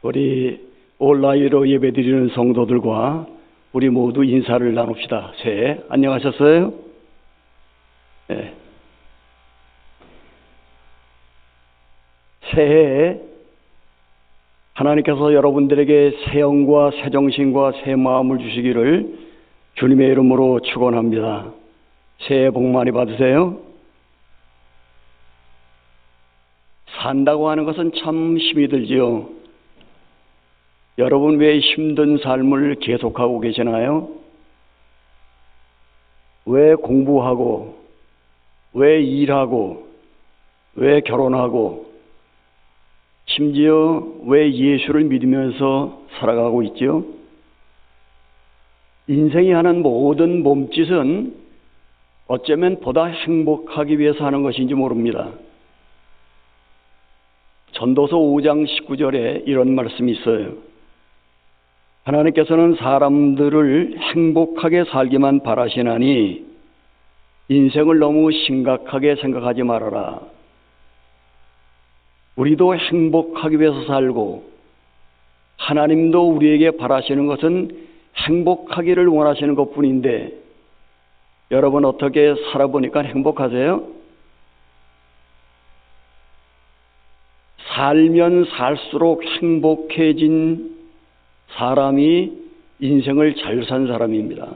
우리 온라인으로 예배드리는 성도들과 우리 모두 인사를 나눕시다. 새해 안녕하셨어요? 네. 새해에 하나님께서 여러분들에게 새 영과 새 정신과 새 마음을 주시기를 주님의 이름으로 축원합니다. 새해 복 많이 받으세요. 산다고 하는 것은 참 힘이 들지요. 여러분 왜 힘든 삶을 계속하고 계시나요? 왜 공부하고, 왜 일하고, 왜 결혼하고, 심지어 왜 예수를 믿으면서 살아가고 있죠? 인생이 하는 모든 몸짓은 어쩌면 보다 행복하기 위해서 하는 것인지 모릅니다. 전도서 5장 19절에 이런 말씀이 있어요. 하나님께서는 사람들을 행복하게 살기만 바라시나니 인생을 너무 심각하게 생각하지 말아라. 우리도 행복하기 위해서 살고 하나님도 우리에게 바라시는 것은 행복하기를 원하시는 것뿐인데 여러분 어떻게 살아보니까 행복하세요? 살면 살수록 행복해진 사람이 인생을 잘 산 사람입니다.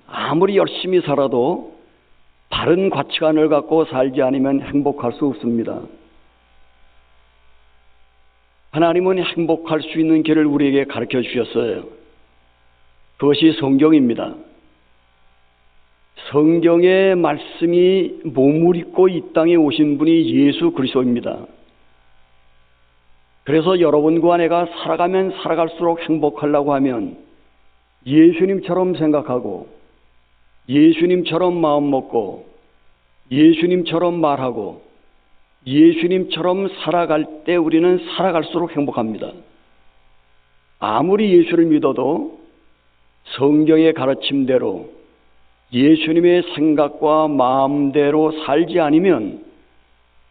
아무리 열심히 살아도 바른 가치관을 갖고 살지 않으면 행복할 수 없습니다. 하나님은 행복할 수 있는 길을 우리에게 가르쳐 주셨어요. 그것이 성경입니다. 성경의 말씀이 몸을 입고 이 땅에 오신 분이 예수 그리스도입니다. 그래서 여러분과 내가 살아가면 살아갈수록 행복하려고 하면 예수님처럼 생각하고 예수님처럼 마음 먹고 예수님처럼 말하고 예수님처럼 살아갈 때 우리는 살아갈수록 행복합니다. 아무리 예수를 믿어도 성경의 가르침대로 예수님의 생각과 마음대로 살지 않으면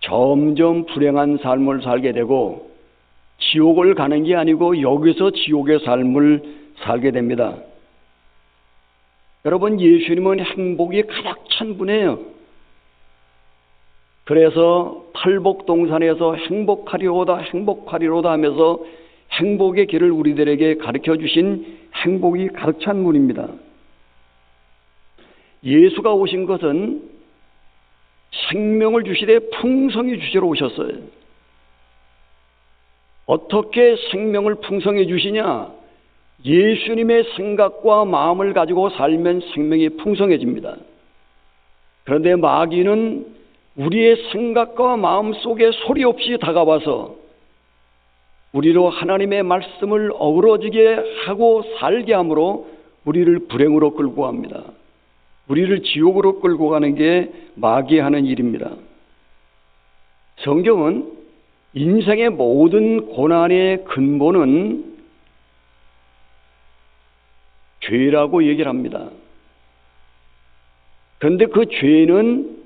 점점 불행한 삶을 살게 되고 지옥을 가는 게 아니고 여기서 지옥의 삶을 살게 됩니다. 여러분, 예수님은 행복이 가득 찬 분이에요. 그래서 팔복동산에서 행복하리로다 행복하리로다 하면서 행복의 길을 우리들에게 가르쳐 주신 행복이 가득 찬 분입니다. 예수가 오신 것은 생명을 주시되 풍성히 주시러 오셨어요. 어떻게 생명을 풍성히 주시냐? 예수님의 생각과 마음을 가지고 살면 생명이 풍성해집니다. 그런데 마귀는 우리의 생각과 마음 속에 소리 없이 다가와서 우리로 하나님의 말씀을 어우러지게 하고 살게 함으로 우리를 불행으로 끌고 갑니다. 우리를 지옥으로 끌고 가는 게 마귀 하는 일입니다. 성경은 인생의 모든 고난의 근본은 죄라고 얘기를 합니다. 그런데 그 죄는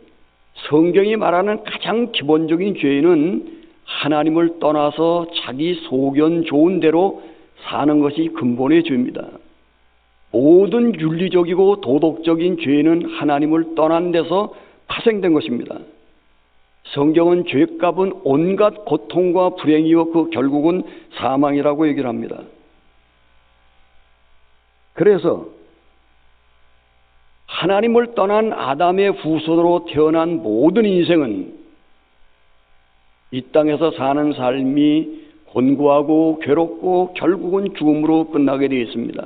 성경이 말하는 가장 기본적인 죄는 하나님을 떠나서 자기 소견 좋은 대로 사는 것이 근본의 죄입니다. 모든 윤리적이고 도덕적인 죄는 하나님을 떠난 데서 파생된 것입니다. 성경은 죄값은 온갖 고통과 불행이요 그 결국은 사망이라고 얘기를 합니다. 그래서 하나님을 떠난 아담의 후손으로 태어난 모든 인생은 이 땅에서 사는 삶이 곤고하고 괴롭고 결국은 죽음으로 끝나게 되어 있습니다.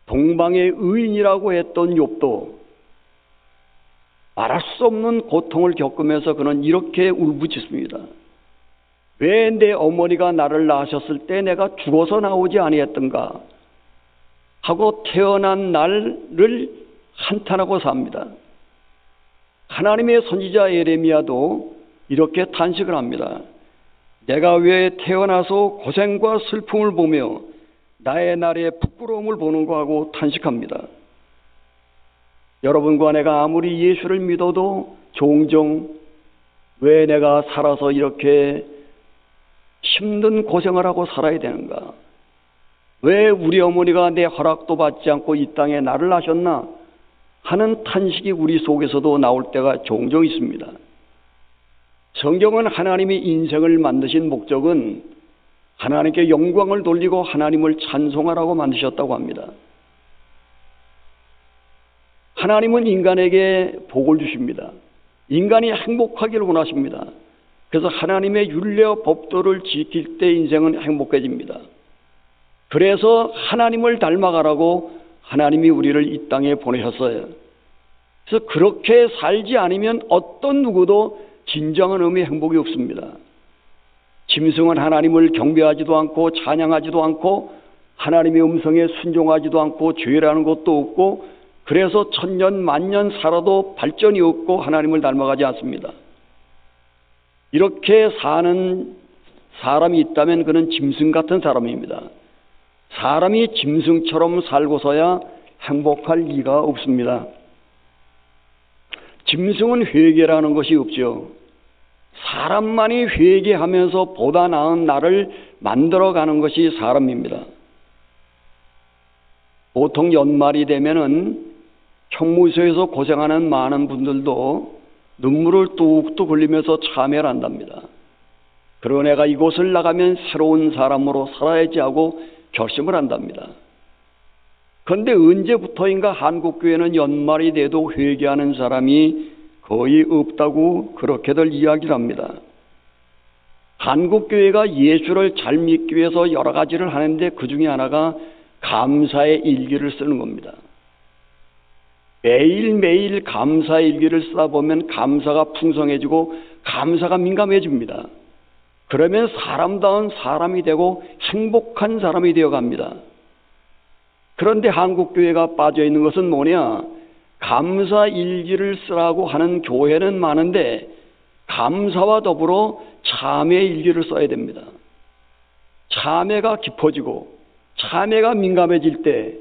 동방의 의인이라고 했던 욥도 말할 수 없는 고통을 겪으면서 그는 이렇게 울부짖습니다. 왜 내 어머니가 나를 낳으셨을 때 내가 죽어서 나오지 아니했던가 하고 태어난 날을 한탄하고 삽니다. 하나님의 선지자 예레미야도 이렇게 탄식을 합니다. 내가 왜 태어나서 고생과 슬픔을 보며 나의 날에 부끄러움을 보는가 하고 탄식합니다. 여러분과 내가 아무리 예수를 믿어도 종종 왜 내가 살아서 이렇게 힘든 고생을 하고 살아야 되는가? 왜 우리 어머니가 내 허락도 받지 않고 이 땅에 나를 낳으셨나? 하는 탄식이 우리 속에서도 나올 때가 종종 있습니다. 성경은 하나님이 인생을 만드신 목적은 하나님께 영광을 돌리고 하나님을 찬송하라고 만드셨다고 합니다. 하나님은 인간에게 복을 주십니다. 인간이 행복하기를 원하십니다. 그래서 하나님의 율례와 법도를 지킬 때 인생은 행복해집니다. 그래서 하나님을 닮아가라고 하나님이 우리를 이 땅에 보내셨어요. 그래서 그렇게 살지 않으면 어떤 누구도 진정한 의미의 행복이 없습니다. 짐승은 하나님을 경배하지도 않고 찬양하지도 않고 하나님의 음성에 순종하지도 않고 죄라는 것도 없고 그래서 천년 만년 살아도 발전이 없고 하나님을 닮아가지 않습니다. 이렇게 사는 사람이 있다면 그는 짐승 같은 사람입니다. 사람이 짐승처럼 살고서야 행복할 리가 없습니다. 짐승은 회개라는 것이 없죠. 사람만이 회개하면서 보다 나은 나를 만들어가는 것이 사람입니다. 보통 연말이 되면은 형무소에서 고생하는 많은 분들도 눈물을 뚝뚝 흘리면서 참회를 한답니다. 그러고 내가 이곳을 나가면 새로운 사람으로 살아야지 하고 결심을 한답니다. 그런데 언제부터인가 한국교회는 연말이 돼도 회개하는 사람이 거의 없다고 그렇게들 이야기를 합니다. 한국교회가 예수를 잘 믿기 위해서 여러 가지를 하는데 그 중에 하나가 감사의 일기를 쓰는 겁니다. 매일매일 감사의 일기를 쓰다 보면 감사가 풍성해지고 감사가 민감해집니다. 그러면 사람다운 사람이 되고 행복한 사람이 되어갑니다. 그런데 한국교회가 빠져있는 것은 뭐냐? 감사 일기를 쓰라고 하는 교회는 많은데 감사와 더불어 참회 일기를 써야 됩니다. 참회가 깊어지고 참회가 민감해질 때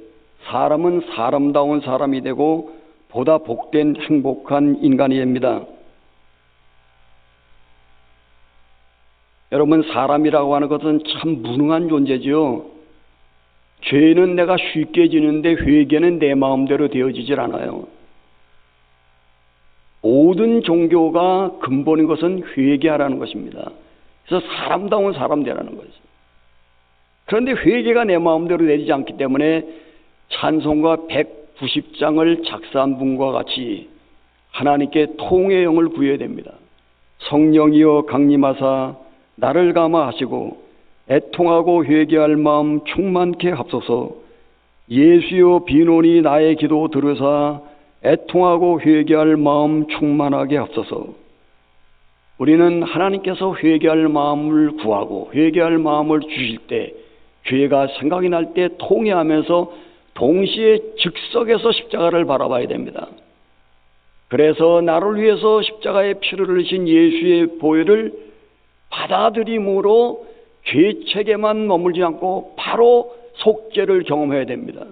사람은 사람다운 사람이 되고 보다 복된 행복한 인간이 됩니다. 여러분, 사람이라고 하는 것은 참 무능한 존재지요. 죄는 내가 쉽게 지는데 회개는 내 마음대로 되어지질 않아요. 모든 종교가 근본인 것은 회개하라는 것입니다. 그래서 사람다운 사람 되라는 거죠. 그런데 회개가 내 마음대로 되지 않기 때문에 찬송가 190장을 작사한 분과 같이 하나님께 통의 영을 구해야 됩니다. 성령이여 강림하사 나를 감화하시고 애통하고 회개할 마음 충만케 합소서. 예수여 비논이 나의 기도 들으사 애통하고 회개할 마음 충만하게 합소서. 우리는 하나님께서 회개할 마음을 구하고 회개할 마음을 주실 때 죄가 생각이 날 때 통회하면서 동시에 즉석에서 십자가를 바라봐야 됩니다. 그래서 나를 위해서 십자가의 피를 흘리신 예수의 보혈을 받아들임으로 죄책에만 머물지 않고 바로 속죄를 경험해야 됩니다.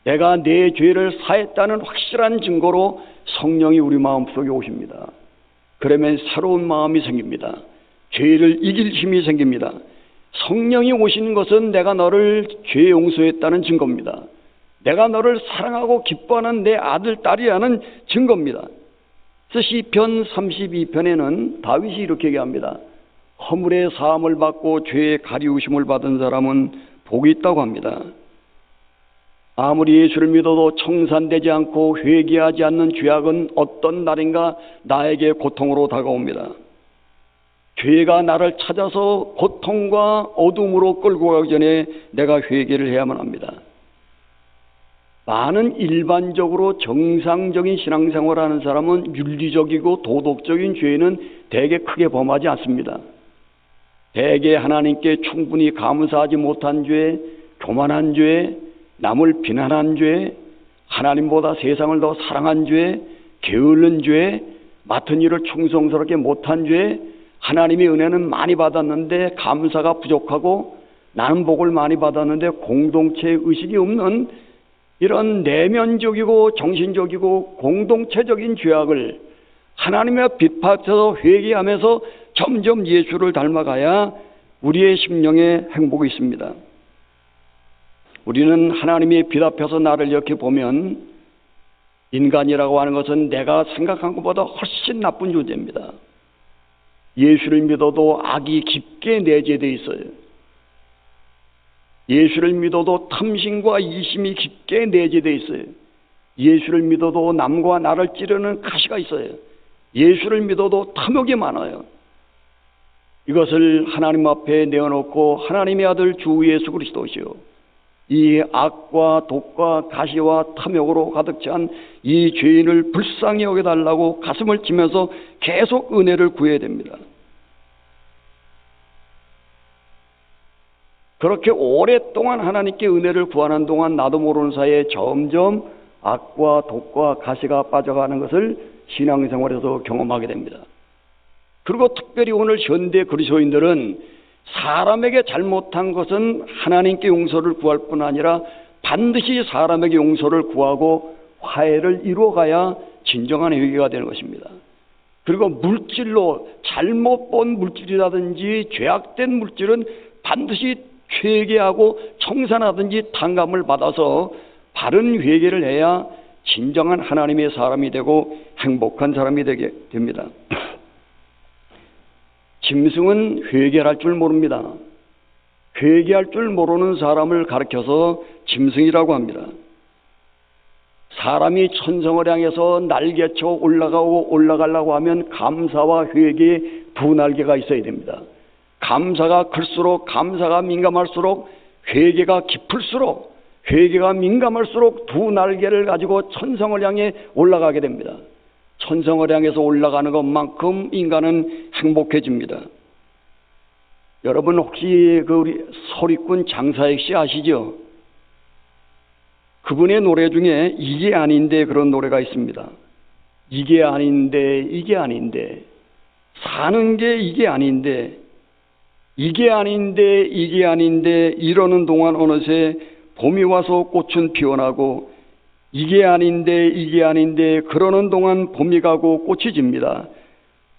내가 내 죄를 사했다는 확실한 증거로 성령이 우리 마음속에 오십니다. 그러면 새로운 마음이 생깁니다. 죄를 이길 힘이 생깁니다. 성령이 오시는 것은 내가 너를 죄 용서했다는 증거입니다. 내가 너를 사랑하고 기뻐하는 내 아들, 딸이라는 증거입니다. 그래서 시편 32편에는 다윗이 이렇게 얘기합니다. 허물의 사함을 받고 죄의 가리우심을 받은 사람은 복이 있다고 합니다. 아무리 예수를 믿어도 청산되지 않고 회개하지 않는 죄악은 어떤 날인가 나에게 고통으로 다가옵니다. 죄가 나를 찾아서 고통과 어둠으로 끌고 가기 전에 내가 회개를 해야만 합니다. 많은 일반적으로 정상적인 신앙생활을 하는 사람은 윤리적이고 도덕적인 죄는 대개 크게 범하지 않습니다. 대개 하나님께 충분히 감사하지 못한 죄, 교만한 죄, 남을 비난한 죄, 하나님보다 세상을 더 사랑한 죄, 게으른 죄, 맡은 일을 충성스럽게 못한 죄, 하나님의 은혜는 많이 받았는데 감사가 부족하고 나는 복을 많이 받았는데 공동체 의식이 없는 이런 내면적이고 정신적이고 공동체적인 죄악을 하나님의 빛받쳐서 회개하면서 점점 예수를 닮아가야 우리의 심령에 행복이 있습니다. 우리는 하나님이 빛 앞에서 나를 이렇게 보면 인간이라고 하는 것은 내가 생각한 것보다 훨씬 나쁜 존재입니다. 예수를 믿어도 악이 깊게 내재되어 있어요. 예수를 믿어도 탐심과 이심이 깊게 내재되어 있어요. 예수를 믿어도 남과 나를 찌르는 가시가 있어요. 예수를 믿어도 탐욕이 많아요. 이것을 하나님 앞에 내어놓고 하나님의 아들 주 예수 그리스도시요, 이 악과 독과 가시와 탐욕으로 가득 찬 이 죄인을 불쌍히 여겨달라고 가슴을 치면서 계속 은혜를 구해야 됩니다. 그렇게 오랫동안 하나님께 은혜를 구하는 동안 나도 모르는 사이에 점점 악과 독과 가시가 빠져가는 것을 신앙생활에서 경험하게 됩니다. 그리고 특별히 오늘 현대 그리스도인들은 사람에게 잘못한 것은 하나님께 용서를 구할 뿐 아니라 반드시 사람에게 용서를 구하고 화해를 이루어가야 진정한 회개가 되는 것입니다. 그리고 물질로 잘못 본 물질이라든지 죄악된 물질은 반드시 회개하고 청산하든지 탕감을 받아서 바른 회개를 해야 진정한 하나님의 사람이 되고 행복한 사람이 되게 됩니다. 짐승은 회개할 줄 모릅니다. 회개할 줄 모르는 사람을 가르쳐서 짐승이라고 합니다. 사람이 천성을 향해서 날개쳐 올라가려고 하면 감사와 회개의 두 날개가 있어야 됩니다. 감사가 클수록, 감사가 민감할수록, 회개가 깊을수록, 회개가 민감할수록 두 날개를 가지고 천성을 향해 올라가게 됩니다. 천성을 향해서 올라가는 것만큼 인간은 행복해집니다. 여러분 혹시 우리 소리꾼 장사익 씨 아시죠? 그분의 노래 중에 이게 아닌데 그런 노래가 있습니다. 이게 아닌데, 이게 아닌데, 사는 게 이게 아닌데, 이게 아닌데, 이게 아닌데 이러는 동안 어느새 봄이 와서 꽃은 피어나고, 이게 아닌데, 이게 아닌데 그러는 동안 봄이 가고 꽃이 집니다.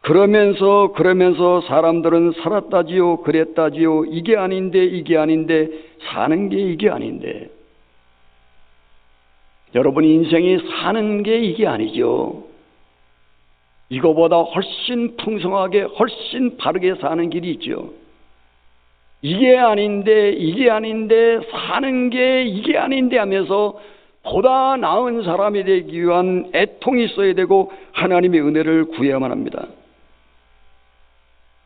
그러면서 사람들은 살았다지요, 그랬다지요, 이게 아닌데, 이게 아닌데, 사는 게 이게 아닌데. 여러분 인생이 사는 게 이게 아니죠. 이거보다 훨씬 풍성하게, 훨씬 바르게 사는 길이 있죠. 이게 아닌데, 이게 아닌데, 사는 게 이게 아닌데 하면서 보다 나은 사람이 되기 위한 애통이 있어야 되고 하나님의 은혜를 구해야만 합니다.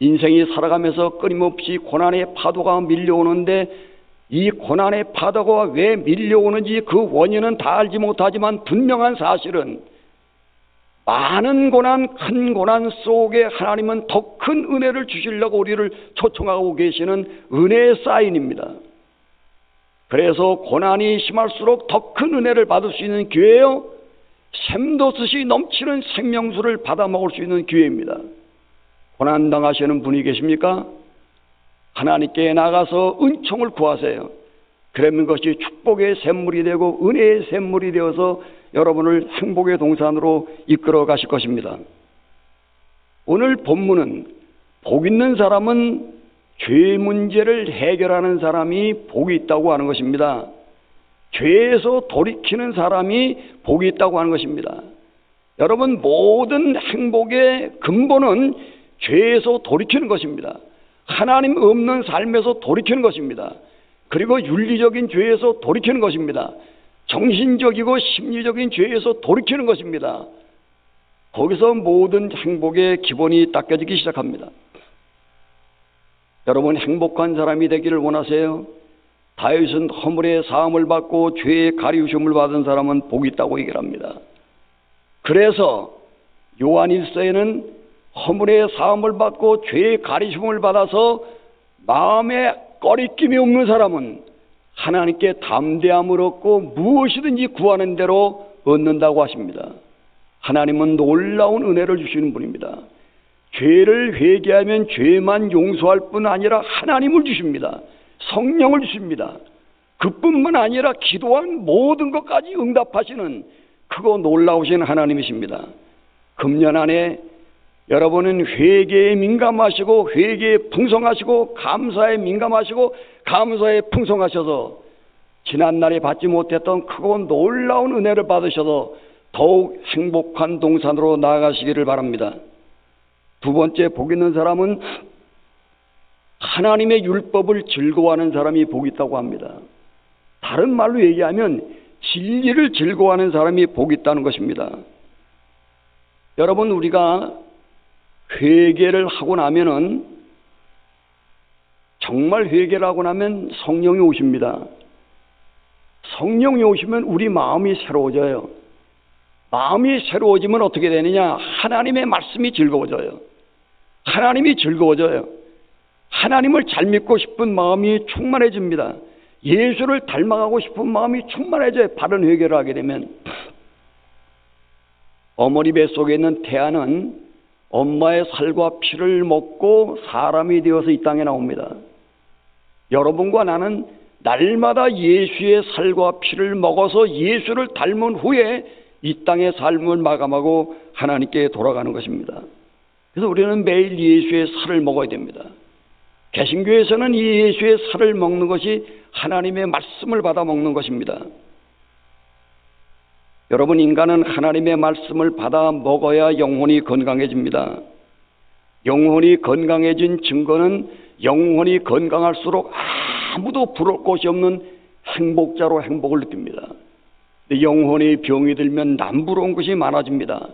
인생이 살아가면서 끊임없이 고난의 파도가 밀려오는데 이 고난의 파도가 왜 밀려오는지 그 원인은 다 알지 못하지만 분명한 사실은 많은 고난, 큰 고난 속에 하나님은 더 큰 은혜를 주시려고 우리를 초청하고 계시는 은혜의 사인입니다. 그래서 고난이 심할수록 더 큰 은혜를 받을 수 있는 기회예요. 샘돋듯이 넘치는 생명수를 받아 먹을 수 있는 기회입니다. 고난당하시는 분이 계십니까? 하나님께 나가서 은총을 구하세요. 그러면 그것이 축복의 샘물이 되고 은혜의 샘물이 되어서 여러분을 행복의 동산으로 이끌어 가실 것입니다. 오늘 본문은 복 있는 사람은 죄 문제를 해결하는 사람이 복이 있다고 하는 것입니다. 죄에서 돌이키는 사람이 복이 있다고 하는 것입니다. 여러분 모든 행복의 근본은 죄에서 돌이키는 것입니다. 하나님 없는 삶에서 돌이키는 것입니다. 그리고 윤리적인 죄에서 돌이키는 것입니다. 정신적이고 심리적인 죄에서 돌이키는 것입니다. 거기서 모든 행복의 기본이 닦여지기 시작합니다. 여러분 행복한 사람이 되기를 원하세요? 다윗은 허물의 사함을 받고 죄의 가리우심을 받은 사람은 복이 있다고 얘기를 합니다. 그래서 요한 1서에는 허물의 사함을 받고 죄의 가리우심을 받아서 마음에 꺼리낌이 없는 사람은 하나님께 담대함을 얻고 무엇이든지 구하는 대로 얻는다고 하십니다. 하나님은 놀라운 은혜를 주시는 분입니다. 죄를 회개하면 죄만 용서할 뿐 아니라 하나님을 주십니다. 성령을 주십니다. 그뿐만 아니라 기도한 모든 것까지 응답하시는 크고 놀라우신 하나님이십니다. 금년 안에 여러분은 회개에 민감하시고 회개에 풍성하시고 감사에 민감하시고 감사에 풍성하셔서 지난날에 받지 못했던 크고 놀라운 은혜를 받으셔서 더욱 행복한 동산으로 나아가시기를 바랍니다. 두 번째, 복 있는 사람은 하나님의 율법을 즐거워하는 사람이 복 있다고 합니다. 다른 말로 얘기하면 진리를 즐거워하는 사람이 복 있다는 것입니다. 여러분, 우리가 회개를 하고 나면은, 정말 회개를 하고 나면 성령이 오십니다. 성령이 오시면 우리 마음이 새로워져요. 마음이 새로워지면 어떻게 되느냐? 하나님의 말씀이 즐거워져요. 하나님이 즐거워져요. 하나님을 잘 믿고 싶은 마음이 충만해집니다. 예수를 닮아가고 싶은 마음이 충만해져요. 바른 회개를 하게 되면. 어머니 뱃속에 있는 태아는 엄마의 살과 피를 먹고 사람이 되어서 이 땅에 나옵니다. 여러분과 나는 날마다 예수의 살과 피를 먹어서 예수를 닮은 후에 이 땅의 삶을 마감하고 하나님께 돌아가는 것입니다. 그래서 우리는 매일 예수의 살을 먹어야 됩니다. 개신교에서는 이 예수의 살을 먹는 것이 하나님의 말씀을 받아 먹는 것입니다. 여러분, 인간은 하나님의 말씀을 받아 먹어야 영혼이 건강해집니다. 영혼이 건강해진 증거는 영혼이 건강할수록 아무도 부러울 것이 없는 행복자로 행복을 느낍니다. 영혼이 병이 들면 남부러운 것이 많아집니다.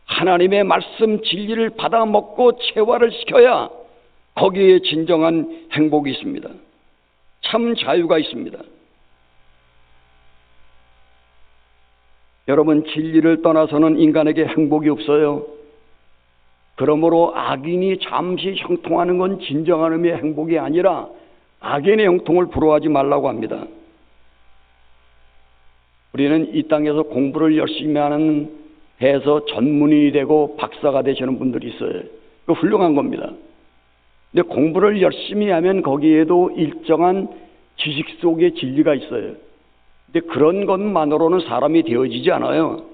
하나님의 말씀 진리를 받아 먹고 체화를 시켜야 거기에 진정한 행복이 있습니다. 참 자유가 있습니다. 여러분, 진리를 떠나서는 인간에게 행복이 없어요. 그러므로 악인이 잠시 형통하는 건 진정한 의미의 행복이 아니라 악인의 형통을 부러워하지 말라고 합니다. 우리는 이 땅에서 공부를 열심히 해서 전문인이 되고 박사가 되시는 분들이 있어요. 그 훌륭한 겁니다. 근데 공부를 열심히 하면 거기에도 일정한 지식 속에 진리가 있어요. 근데 그런 것만으로는 사람이 되어지지 않아요.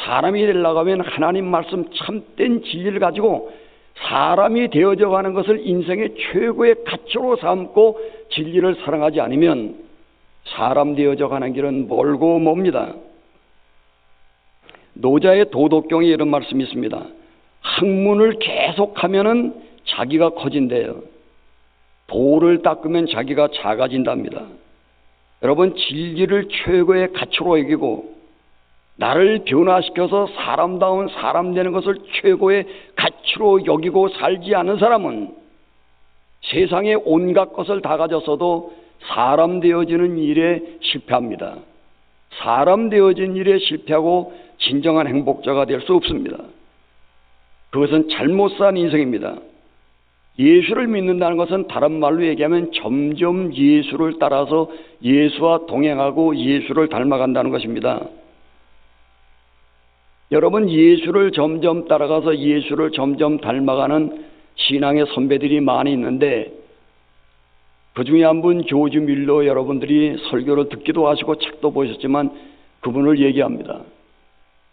사람이 되려고 하면 하나님 말씀 참된 진리를 가지고 사람이 되어져 가는 것을 인생의 최고의 가치로 삼고 진리를 사랑하지 않으면 사람 되어져 가는 길은 멀고 멉니다. 노자의 도덕경에 이런 말씀이 있습니다. 학문을 계속하면은 자기가 커진대요. 돌을 닦으면 자기가 작아진답니다. 여러분, 진리를 최고의 가치로 여기고 나를 변화시켜서 사람다운 사람 되는 것을 최고의 가치로 여기고 살지 않은 사람은 세상의 온갖 것을 다 가졌어도 사람 되어지는 일에 실패합니다. 사람 되어진 일에 실패하고 진정한 행복자가 될 수 없습니다. 그것은 잘못 산 인생입니다. 예수를 믿는다는 것은 다른 말로 얘기하면 점점 예수를 따라서 예수와 동행하고 예수를 닮아간다는 것입니다. 여러분, 예수를 점점 따라가서 예수를 점점 닮아가는 신앙의 선배들이 많이 있는데 그 중에 한 분 조지 밀러, 여러분들이 설교를 듣기도 하시고 책도 보셨지만 그분을 얘기합니다.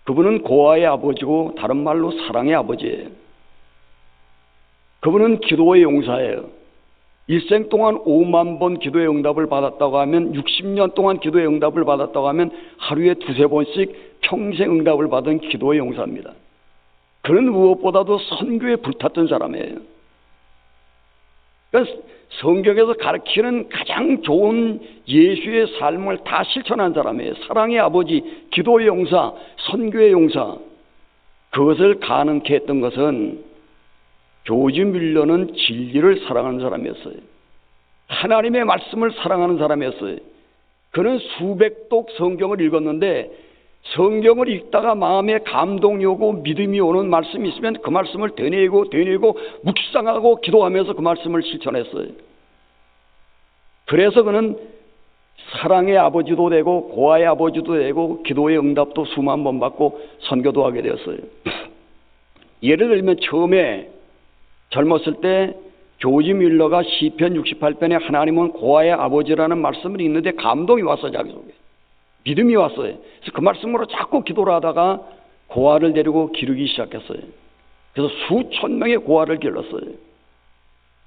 그분은 고아의 아버지고 다른 말로 사랑의 아버지예요. 그분은 기도의 용사예요. 일생 동안 5만 번 기도의 응답을 받았다고 하면 60년 동안 기도의 응답을 받았다고 하면 하루에 두세 번씩 평생 응답을 받은 기도의 용사입니다. 그는 무엇보다도 선교에 불탔던 사람이에요. 그러니까 성경에서 가르치는 가장 좋은 예수의 삶을 다 실천한 사람이에요. 사랑의 아버지, 기도의 용사, 선교의 용사. 그것을 가능케 했던 것은 조지 밀러는 진리를 사랑하는 사람이었어요. 하나님의 말씀을 사랑하는 사람이었어요. 그는 수백독 성경을 읽었는데 성경을 읽다가 마음에 감동이 오고 믿음이 오는 말씀이 있으면 그 말씀을 되뇌고 묵상하고 기도하면서 그 말씀을 실천했어요. 그래서 그는 사랑의 아버지도 되고 고아의 아버지도 되고 기도의 응답도 수만 번 받고 선교도 하게 되었어요. 예를 들면 처음에 젊었을 때 조지 밀러가 시편 68편에 하나님은 고아의 아버지라는 말씀을 읽는데 감동이 왔어요. 자기 속에 믿음이 왔어요. 그래서 그 말씀으로 자꾸 기도를 하다가 고아를 데리고 기르기 시작했어요. 그래서 수천 명의 고아를 길렀어요.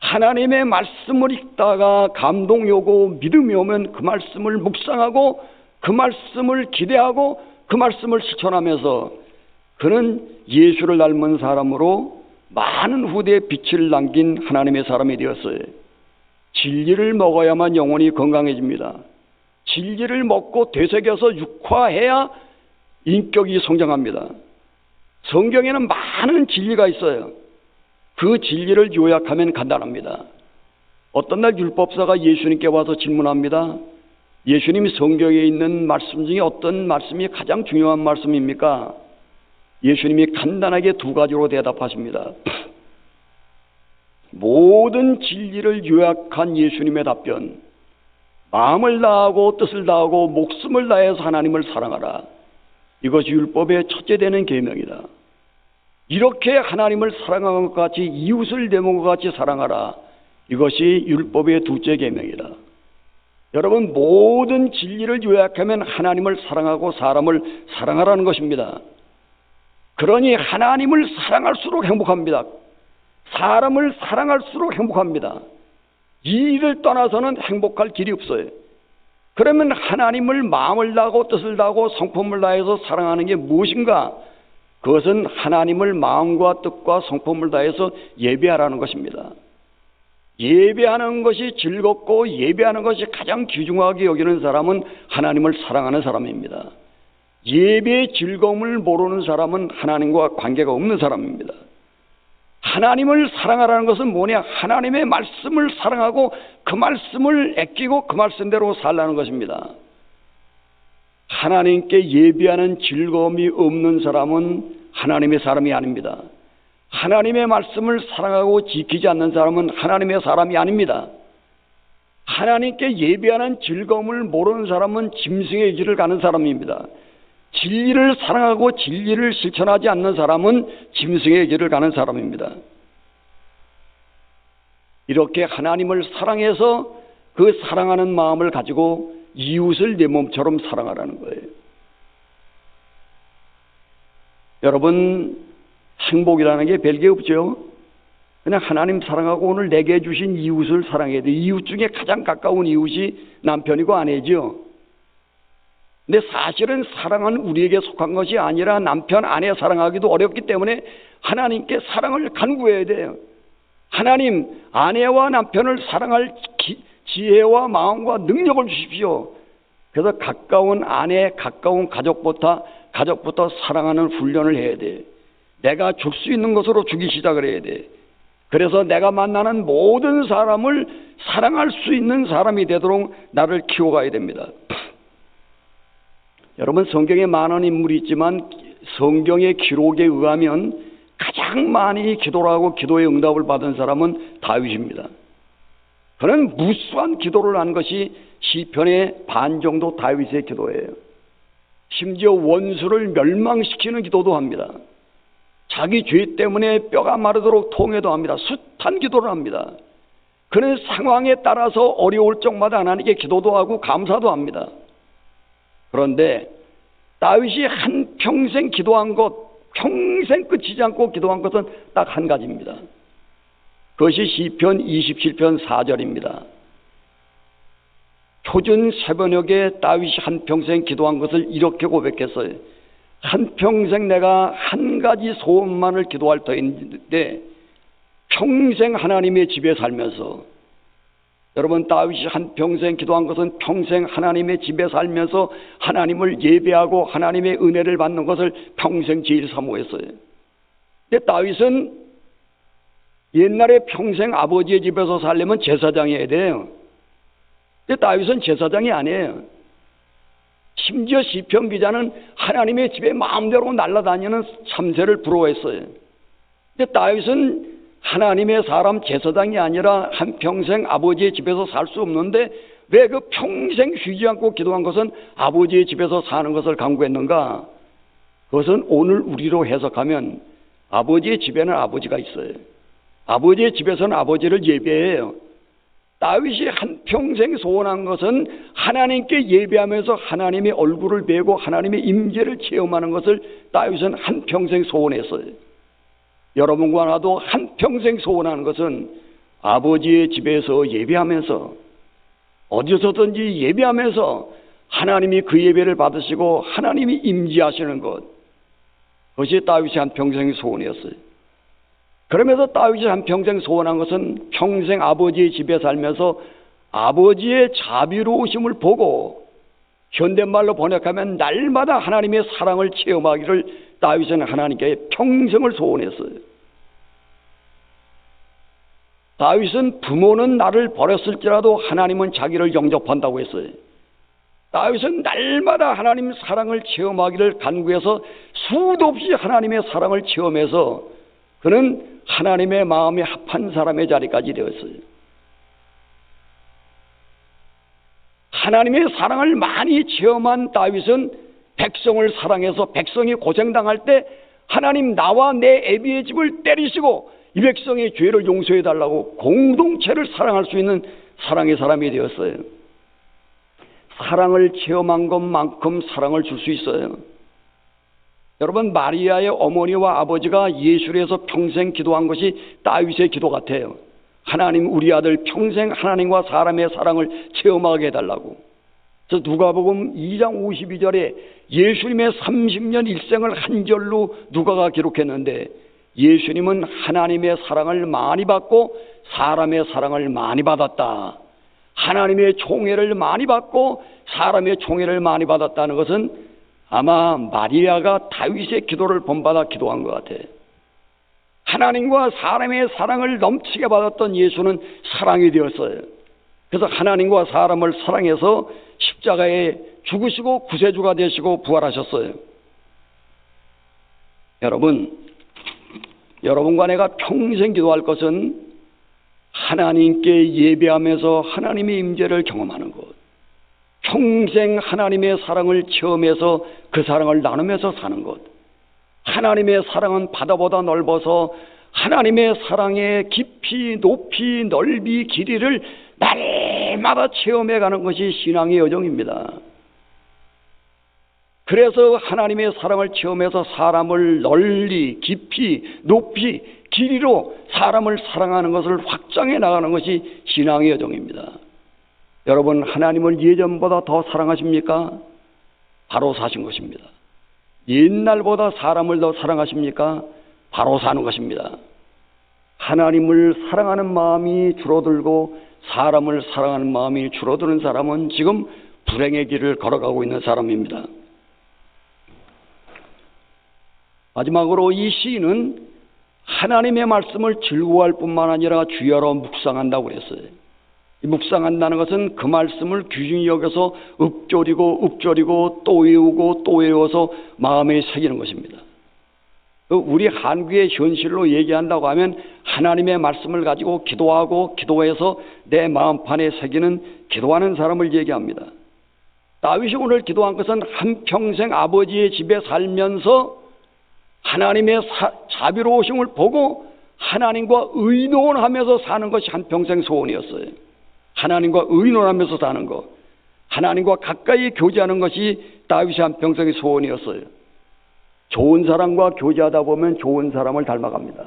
하나님의 말씀을 읽다가 감동이 오고 믿음이 오면 그 말씀을 묵상하고 그 말씀을 기대하고 그 말씀을 실천하면서 그는 예수를 닮은 사람으로 많은 후대에 빛을 남긴 하나님의 사람이 되었어요. 진리를 먹어야만 영혼이 건강해집니다. 진리를 먹고 되새겨서 육화해야 인격이 성장합니다. 성경에는 많은 진리가 있어요. 그 진리를 요약하면 간단합니다. 어떤 날 율법사가 예수님께 와서 질문합니다. 예수님, 성경에 있는 말씀 중에 어떤 말씀이 가장 중요한 말씀입니까? 예수님이 간단하게 두 가지로 대답하십니다. 모든 진리를 요약한 예수님의 답변, 마음을 다하고 뜻을 다하고 목숨을 다해서 하나님을 사랑하라. 이것이 율법의 첫째 되는 계명이다. 이렇게 하나님을 사랑하는 것 같이 이웃을 내 몸과 같이 사랑하라. 이것이 율법의 둘째 계명이다. 여러분, 모든 진리를 요약하면 하나님을 사랑하고 사람을 사랑하라는 것입니다. 그러니 하나님을 사랑할수록 행복합니다. 사람을 사랑할수록 행복합니다. 이 일을 떠나서는 행복할 길이 없어요. 그러면 하나님을 마음을 다하고 뜻을 다하고 성품을 다해서 사랑하는 게 무엇인가? 그것은 하나님을 마음과 뜻과 성품을 다해서 예배하라는 것입니다. 예배하는 것이 즐겁고 예배하는 것이 가장 귀중하게 여기는 사람은 하나님을 사랑하는 사람입니다. 예배의 즐거움을 모르는 사람은 하나님과 관계가 없는 사람입니다. 하나님을 사랑하라는 것은 뭐냐? 하나님의 말씀을 사랑하고 그 말씀을 아끼고 그 말씀대로 살라는 것입니다. 하나님께 예배하는 즐거움이 없는 사람은 하나님의 사람이 아닙니다. 하나님의 말씀을 사랑하고 지키지 않는 사람은 하나님의 사람이 아닙니다. 하나님께 예배하는 즐거움을 모르는 사람은 짐승의 길을 가는 사람입니다. 진리를 사랑하고 진리를 실천하지 않는 사람은 짐승의 길을 가는 사람입니다. 이렇게 하나님을 사랑해서 그 사랑하는 마음을 가지고 이웃을 내 몸처럼 사랑하라는 거예요. 여러분, 행복이라는 게 별게 없죠. 그냥 하나님 사랑하고 오늘 내게 주신 이웃을 사랑해야 돼. 이웃 중에 가장 가까운 이웃이 남편이고 아내죠. 근데 사실은 사랑은 우리에게 속한 것이 아니라 남편, 아내 사랑하기도 어렵기 때문에 하나님께 사랑을 간구해야 돼요. 하나님, 아내와 남편을 사랑할 지혜와 마음과 능력을 주십시오. 그래서 가까운 아내, 가까운 가족부터 사랑하는 훈련을 해야 돼. 내가 줄 수 있는 것으로 주기 시작을 해야 돼. 그래서 내가 만나는 모든 사람을 사랑할 수 있는 사람이 되도록 나를 키워가야 됩니다. 여러분, 성경에 많은 인물이 있지만 성경의 기록에 의하면 가장 많이 기도를 하고 기도의 응답을 받은 사람은 다윗입니다. 그는 무수한 기도를 한 것이 시편의 반 정도 다윗의 기도예요. 심지어 원수를 멸망시키는 기도도 합니다. 자기 죄 때문에 뼈가 마르도록 통회도 합니다. 숱한 기도를 합니다. 그는 상황에 따라서 어려울 적마다 하나님께 기도도 하고 감사도 합니다. 그런데 다윗이 한평생 기도한 것, 평생 끝이지 않고 기도한 것은 딱 한 가지입니다. 그것이 시편 27편 4절입니다. 표준 새벽녘에 다윗이 한평생 기도한 것을 이렇게 고백했어요. 한평생 내가 한 가지 소원만을 기도할 터인데 평생 하나님의 집에 살면서, 여러분, 다윗이 한평생 기도한 것은 평생 하나님의 집에 살면서 하나님을 예배하고 하나님의 은혜를 받는 것을 평생 제일 사모했어요. 근데 다윗은 옛날에 평생 아버지의 집에서 살려면 제사장이어야 돼요. 근데 다윗은 제사장이 아니에요. 심지어 시편 기자는 하나님의 집에 마음대로 날아다니는 참새를 부러워했어요. 근데 다윗은 하나님의 사람 제사장이 아니라 한평생 아버지의 집에서 살 수 없는데 왜 그 평생 쉬지 않고 기도한 것은 아버지의 집에서 사는 것을 강구했는가? 그것은 오늘 우리로 해석하면 아버지의 집에는 아버지가 있어요. 아버지의 집에서는 아버지를 예배해요. 다윗이 한평생 소원한 것은 하나님께 예배하면서 하나님의 얼굴을 뵈고 하나님의 임재를 체험하는 것을 다윗은 한평생 소원했어요. 여러분과 나도 한평생 소원하는 것은 아버지의 집에서 예배하면서 어디서든지 예배하면서 하나님이 그 예배를 받으시고 하나님이 임재하시는 것, 그것이 다윗이 한평생 소원이었어요. 그러면서 다윗이 한평생 소원한 것은 평생 아버지의 집에 살면서 아버지의 자비로우심을 보고, 현대말로 번역하면 날마다 하나님의 사랑을 체험하기를 다윗은 하나님께 평생을 소원했어요. 다윗은 부모는 나를 버렸을지라도 하나님은 자기를 영접한다고 했어요. 다윗은 날마다 하나님 사랑을 체험하기를 간구해서 수도 없이 하나님의 사랑을 체험해서 그는 하나님의 마음에 합한 사람의 자리까지 되었어요. 하나님의 사랑을 많이 체험한 다윗은 백성을 사랑해서 백성이 고생당할 때 하나님 나와 내 애비의 집을 때리시고 이 백성의 죄를 용서해달라고 공동체를 사랑할 수 있는 사랑의 사람이 되었어요. 사랑을 체험한 것만큼 사랑을 줄 수 있어요. 여러분, 마리아의 어머니와 아버지가 예수를 위해서 평생 기도한 것이 다윗의 기도 같아요. 하나님, 우리 아들 평생 하나님과 사람의 사랑을 체험하게 해달라고. 그래서 누가복음 2장 52절에 예수님의 30년 일생을 한 절로 누가가 기록했는데, 예수님은 하나님의 사랑을 많이 받고 사람의 사랑을 많이 받았다. 하나님의 총애를 많이 받고 사람의 총애를 많이 받았다는 것은 아마 마리아가 다윗의 기도를 본받아 기도한 것 같아요. 하나님과 사람의 사랑을 넘치게 받았던 예수는 사랑이 되었어요. 그래서 하나님과 사람을 사랑해서 십자가에 죽으시고 구세주가 되시고 부활하셨어요. 여러분과 내가 평생 기도할 것은 하나님께 예배하면서 하나님의 임재를 경험하는 것, 평생 하나님의 사랑을 체험해서 그 사랑을 나누면서 사는 것. 하나님의 사랑은 바다보다 넓어서 하나님의 사랑의 깊이, 높이, 넓이, 길이를 날마다 체험해가는 것이 신앙의 여정입니다. 그래서 하나님의 사랑을 체험해서 사람을 널리, 깊이, 높이, 길이로 사람을 사랑하는 것을 확장해 나가는 것이 신앙의 여정입니다. 여러분, 하나님을 예전보다 더 사랑하십니까? 바로 사신 것입니다. 옛날보다 사람을 더 사랑하십니까? 바로 사는 것입니다. 하나님을 사랑하는 마음이 줄어들고 사람을 사랑하는 마음이 줄어드는 사람은 지금 불행의 길을 걸어가고 있는 사람입니다. 마지막으로 이 시인은 하나님의 말씀을 즐거워할 뿐만 아니라 주야로 묵상한다고 그랬어요. 묵상한다는 것은 그 말씀을 귀중히 여겨서 읊조리고 또 외우고 또 외워서 마음에 새기는 것입니다. 우리 한국의 현실로 얘기한다고 하면 하나님의 말씀을 가지고 기도하고 기도해서 내 마음판에 새기는 기도하는 사람을 얘기합니다. 다윗이 오늘 기도한 것은 한평생 아버지의 집에 살면서 하나님의 자비로우심을 보고 하나님과 의논하면서 사는 것이 한평생 소원이었어요. 하나님과 의논하면서 사는 것, 하나님과 가까이 교제하는 것이 다윗의 한평생의 소원이었어요. 좋은 사람과 교제하다 보면 좋은 사람을 닮아갑니다.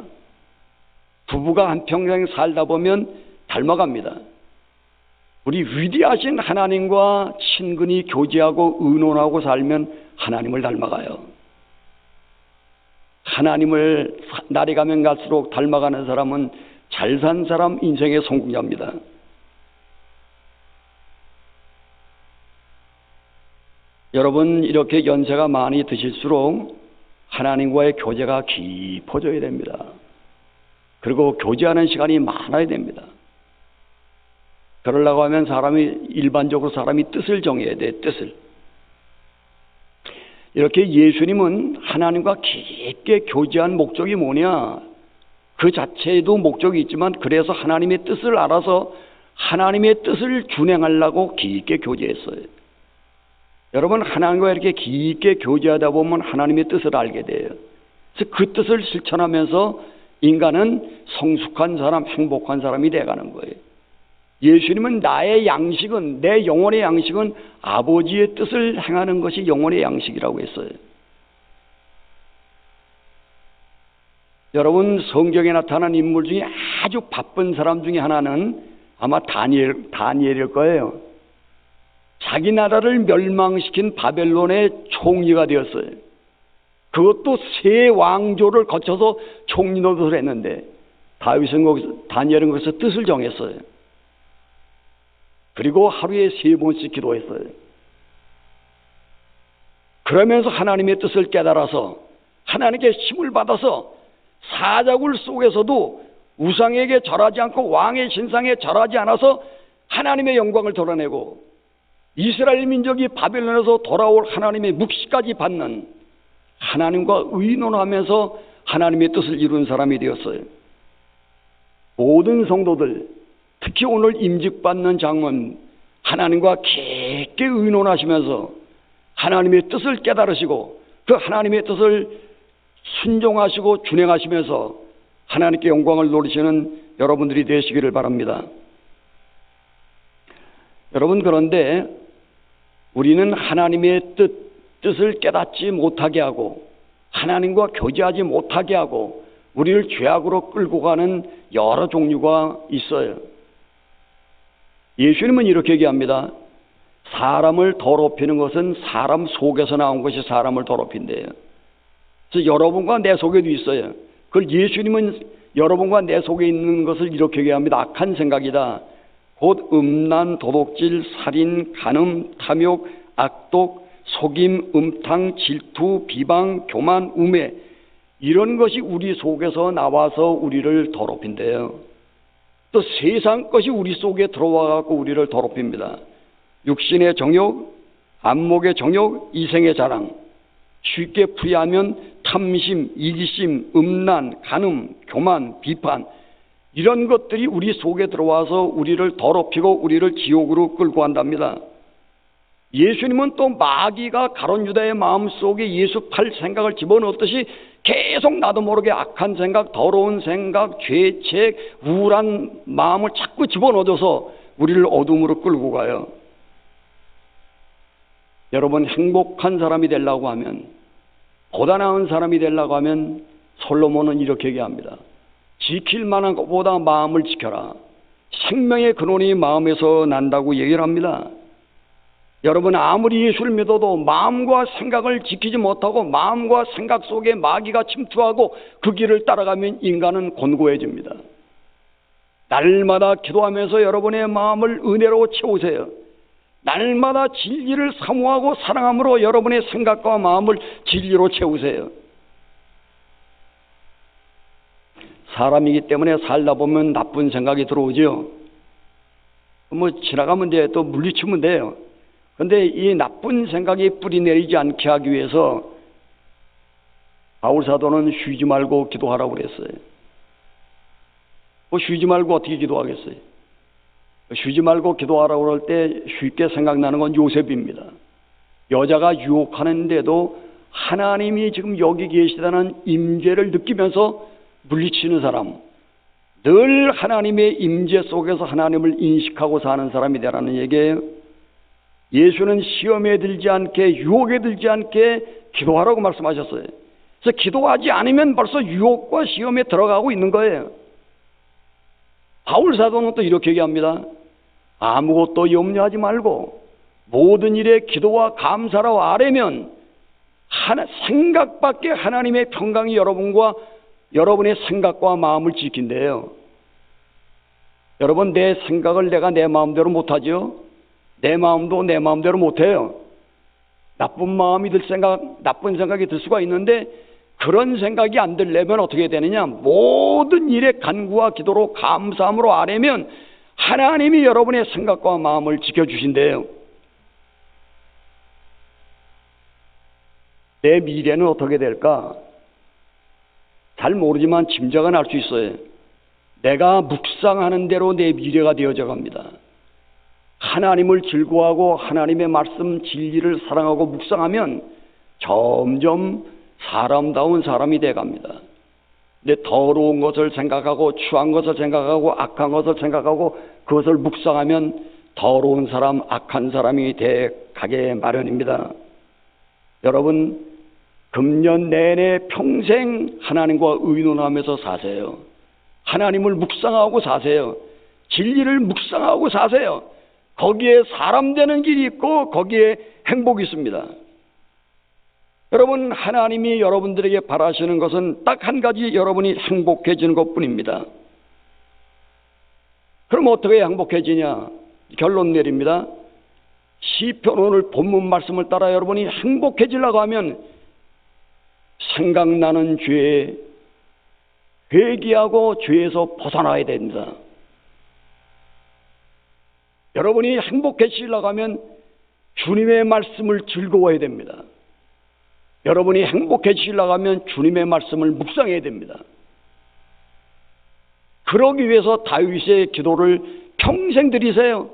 부부가 한평생 살다 보면 닮아갑니다. 우리 위대하신 하나님과 친근히 교제하고 의논하고 살면 하나님을 닮아가요. 하나님을 날이 가면 갈수록 닮아가는 사람은 잘 산 사람, 인생의 성공자입니다. 여러분, 이렇게 연세가 많이 드실수록 하나님과의 교제가 깊어져야 됩니다. 그리고 교제하는 시간이 많아야 됩니다. 그러려고 하면 일반적으로 사람이 뜻을 정해야 돼, 뜻을. 이렇게 예수님은 하나님과 깊게 교제한 목적이 뭐냐? 그 자체에도 목적이 있지만 그래서 하나님의 뜻을 알아서 하나님의 뜻을 준행하려고 깊게 교제했어요. 여러분, 하나님과 이렇게 깊게 교제하다 보면 하나님의 뜻을 알게 돼요. 그래서 그 뜻을 실천하면서 인간은 성숙한 사람, 행복한 사람이 돼가는 거예요. 예수님은 나의 양식은, 내 영혼의 양식은 아버지의 뜻을 행하는 것이 영혼의 양식이라고 했어요. 여러분, 성경에 나타난 인물 중에 아주 바쁜 사람 중에 하나는 아마 다니엘일 거예요. 자기 나라를 멸망시킨 바벨론의 총리가 되었어요. 그것도 세 왕조를 거쳐서 총리 노릇을 했는데 다니엘은 거기서 뜻을 정했어요. 그리고 하루에 3번씩 기도했어요. 그러면서 하나님의 뜻을 깨달아서 하나님께 힘을 받아서 사자굴 속에서도 우상에게 절하지 않고 왕의 신상에 절하지 않아서 하나님의 영광을 드러내고 이스라엘 민족이 바벨론에서 돌아올 하나님의 묵시까지 받는, 하나님과 의논하면서 하나님의 뜻을 이룬 사람이 되었어요. 모든 성도들, 특히 오늘 임직받는 장로는 하나님과 깊게 의논하시면서 하나님의 뜻을 깨달으시고 그 하나님의 뜻을 순종하시고 준행하시면서 하나님께 영광을 돌리시는 여러분들이 되시기를 바랍니다. 여러분, 그런데 우리는 하나님의 뜻을 깨닫지 못하게 하고 하나님과 교제하지 못하게 하고 우리를 죄악으로 끌고 가는 여러 종류가 있어요. 예수님은 이렇게 얘기합니다. 사람을 더럽히는 것은 사람 속에서 나온 것이 사람을 더럽힌대요. 그래서 여러분과 내 속에도 있어요. 그걸 예수님은 여러분과 내 속에 있는 것을 이렇게 얘기합니다. 악한 생각이다. 곧 음란, 도둑질, 살인, 간음, 탐욕, 악독, 속임, 음탕, 질투, 비방, 교만, 우매, 이런 것이 우리 속에서 나와서 우리를 더럽힌대요. 또 세상 것이 우리 속에 들어와 갖고 우리를 더럽힙니다. 육신의 정욕, 안목의 정욕, 이생의 자랑, 쉽게 풀이하면 탐심, 이기심, 음란, 간음, 교만, 비판, 이런 것들이 우리 속에 들어와서 우리를 더럽히고 우리를 지옥으로 끌고 간답니다. 예수님은 또 마귀가 가룟 유다의 마음속에 예수 팔 생각을 집어넣었듯이 계속 나도 모르게 악한 생각, 더러운 생각, 죄책, 우울한 마음을 자꾸 집어넣어줘서 우리를 어둠으로 끌고 가요. 여러분, 행복한 사람이 되려고 하면, 보다 나은 사람이 되려고 하면 솔로몬은 이렇게 얘기합니다. 지킬 만한 것보다 마음을 지켜라. 생명의 근원이 마음에서 난다고 얘기를 합니다. 여러분, 아무리 예수를 믿어도 마음과 생각을 지키지 못하고 마음과 생각 속에 마귀가 침투하고 그 길을 따라가면 인간은 곤고해집니다. 날마다 기도하면서 여러분의 마음을 은혜로 채우세요. 날마다 진리를 사모하고 사랑함으로 여러분의 생각과 마음을 진리로 채우세요. 사람이기 때문에 살다 보면 나쁜 생각이 들어오죠. 뭐 지나가면 돼, 또 물리치면 돼요. 그런데 이 나쁜 생각이 뿌리 내리지 않게 하기 위해서 바울 사도는 쉬지 말고 기도하라고 그랬어요. 뭐 쉬지 말고 어떻게 기도하겠어요? 쉬지 말고 기도하라고 그럴 때 쉽게 생각나는 건 요셉입니다. 여자가 유혹하는데도 하나님이 지금 여기 계시다는 임재를 느끼면서 물리치는 사람, 늘 하나님의 임재 속에서 하나님을 인식하고 사는 사람이 되라는 얘기예요. 예수는 시험에 들지 않게, 유혹에 들지 않게 기도하라고 말씀하셨어요. 그래서 기도하지 않으면 벌써 유혹과 시험에 들어가고 있는 거예요. 바울 사도는 또 이렇게 얘기합니다. 아무것도 염려하지 말고 모든 일에 기도와 감사로 아뢰면 생각밖에 하나님의 평강이 여러분의 생각과 마음을 지킨대요. 여러분, 내 생각을 내가 내 마음대로 못하죠. 내 마음도 내 마음대로 못해요. 나쁜 생각이 들 수가 있는데 그런 생각이 안 들려면 어떻게 되느냐? 모든 일에 간구와 기도로 감사함으로 아뢰면 하나님이 여러분의 생각과 마음을 지켜주신대요. 내 미래는 어떻게 될까? 잘 모르지만 짐작은 할 수 있어요. 내가 묵상하는 대로 내 미래가 되어져 갑니다. 하나님을 즐거워하고 하나님의 말씀 진리를 사랑하고 묵상하면 점점 사람다운 사람이 돼갑니다. 근데 더러운 것을 생각하고 추한 것을 생각하고 악한 것을 생각하고 그것을 묵상하면 더러운 사람, 악한 사람이 돼 가게 마련입니다. 여러분, 금년 내내 평생 하나님과 의논하면서 사세요. 하나님을 묵상하고 사세요. 진리를 묵상하고 사세요. 거기에 사람 되는 길이 있고 거기에 행복이 있습니다. 여러분, 하나님이 여러분들에게 바라시는 것은 딱 한 가지, 여러분이 행복해지는 것뿐입니다. 그럼 어떻게 행복해지냐? 결론 내립니다. 시편 오늘 본문 말씀을 따라 여러분이 행복해지려고 하면 생각나는 죄에 회개하고 죄에서 벗어나야 됩니다. 여러분이 행복해지려고 하면 주님의 말씀을 즐거워해야 됩니다. 여러분이 행복해지려고 하면 주님의 말씀을 묵상해야 됩니다. 그러기 위해서 다윗의 기도를 평생 드리세요.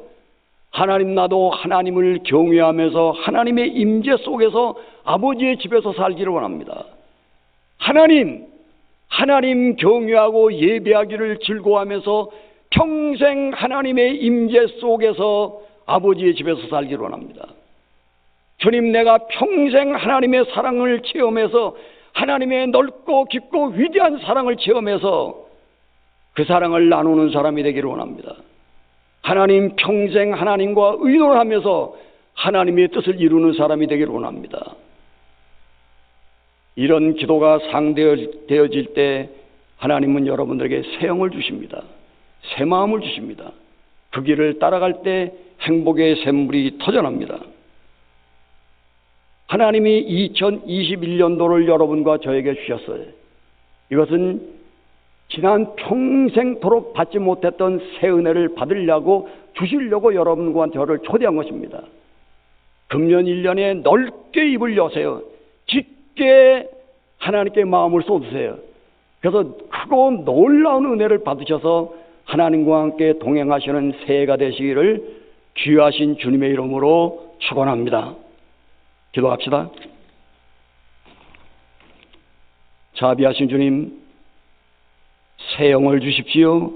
하나님, 나도 하나님을 경외하면서 하나님의 임재 속에서 아버지의 집에서 살기를 원합니다. 하나님 경외하고 예배하기를 즐거워하면서 평생 하나님의 임재 속에서 아버지의 집에서 살기를 원합니다. 주님, 내가 평생 하나님의 사랑을 체험해서 하나님의 넓고 깊고 위대한 사랑을 체험해서 그 사랑을 나누는 사람이 되기를 원합니다. 하나님, 평생 하나님과 의논하면서 하나님의 뜻을 이루는 사람이 되기를 원합니다. 이런 기도가 상되어질 때 하나님은 여러분들에게 새 영을 주십니다. 새 마음을 주십니다. 그 길을 따라갈 때 행복의 샘물이 터져납니다. 하나님이 2021년도를 여러분과 저에게 주셨어요. 이것은 지난 평생토록 받지 못했던 새 은혜를 받으려고, 주시려고 여러분과 저를 초대한 것입니다. 금년 1년에 넓게 입을 여세요. 깊게 하나님께 마음을 쏟으세요. 그래서 크고 놀라운 은혜를 받으셔서 하나님과 함께 동행하시는 새해가 되시기를 귀하신 주님의 이름으로 축원합니다. 기도합시다. 자비하신 주님, 새 영을 주십시오.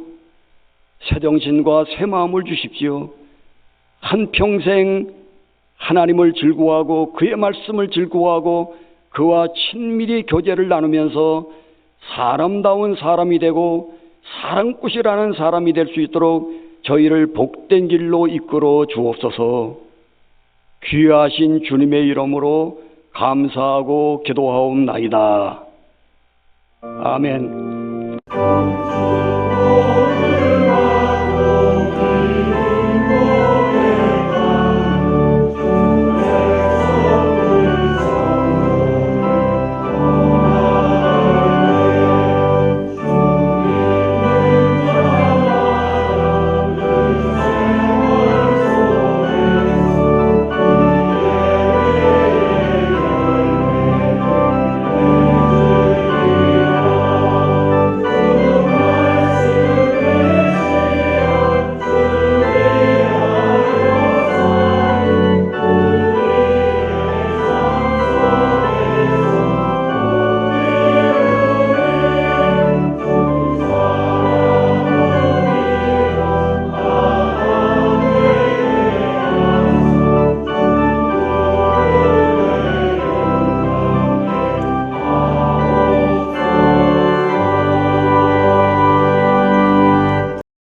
새 정신과 새 마음을 주십시오. 한평생 하나님을 즐거워하고 그의 말씀을 즐거워하고 그와 친밀히 교제를 나누면서 사람다운 사람이 되고 사랑꾼이라는 사람이 될 수 있도록 저희를 복된 길로 이끌어 주옵소서. 귀하신 주님의 이름으로 감사하고 기도하옵나이다. 아멘.